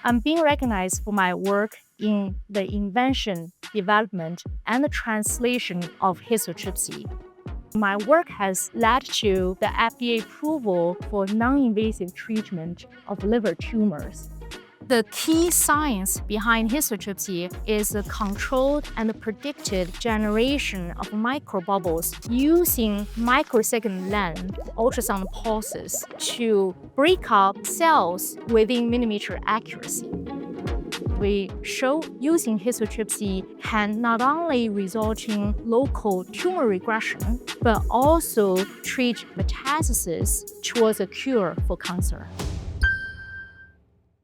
I'm being recognized for my work in the invention, development, and the translation of histotripsy. My work has led to the FDA approval for non-invasive treatment of liver tumors. The key science behind histotripsy is the controlled and predicted generation of microbubbles using microsecond length ultrasound pulses to break up cells within millimeter accuracy. We show using histotripsy can not only result in local tumor regression, but also treat metastasis towards a cure for cancer.